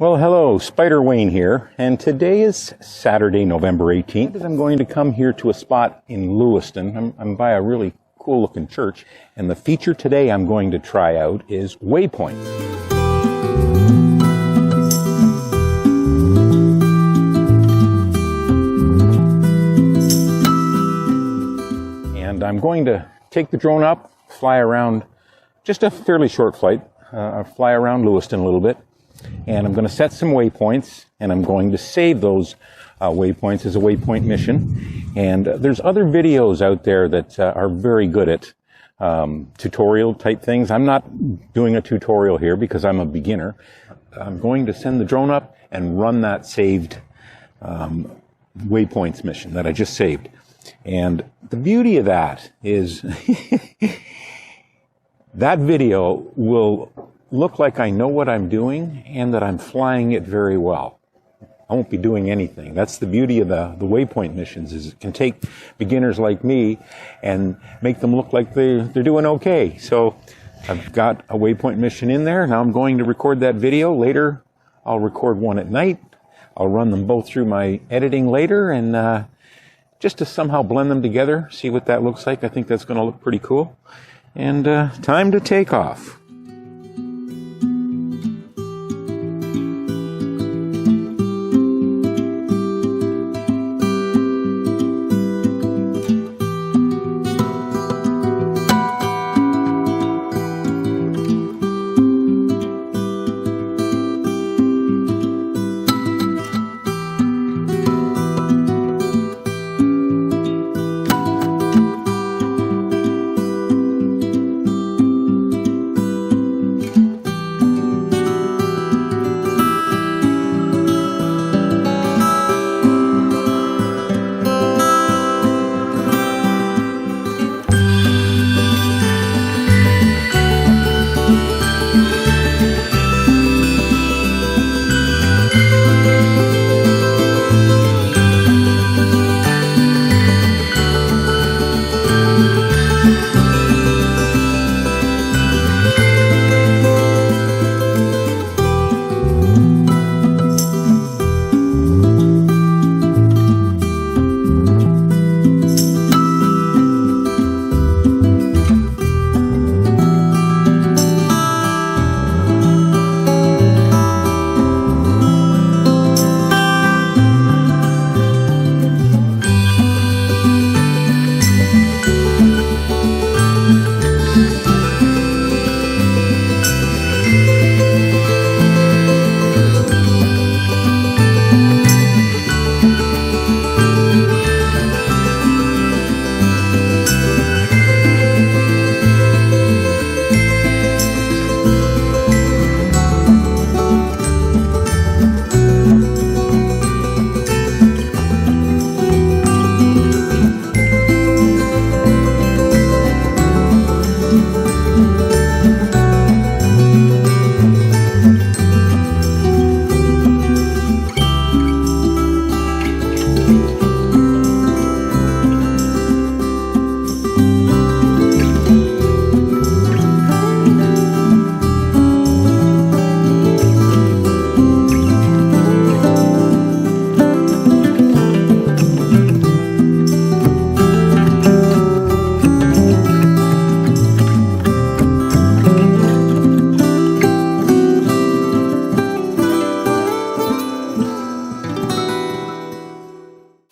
Well, hello, Spyder Wayne here, and today is Saturday, November 18th. I'm going to come here to a spot in Lewiston. I'm by a really cool-looking church, and the feature today I'm going to try out is Waypoints. And I'm going to take the drone up, fly around, just a fairly short flight, fly around Lewiston a little bit. And I'm going to set some waypoints, and I'm going to save those waypoints as a waypoint mission. And there's other videos out there that are very good at tutorial type things. I'm not doing a tutorial here because I'm a beginner. I'm going to send the drone up and run that saved waypoints mission that I just saved. And the beauty of that is that video will look like I know what I'm doing and that I'm flying it very well. I won't be doing anything. That's the beauty of the waypoint missions, is it can take beginners like me and make them look like they're doing okay. So I've got a waypoint mission in there. Now I'm going to record that video. Later I'll record one at night. I'll run them both through my editing later and just to somehow blend them together, see what that looks like. I think that's going to look pretty cool. And time to take off.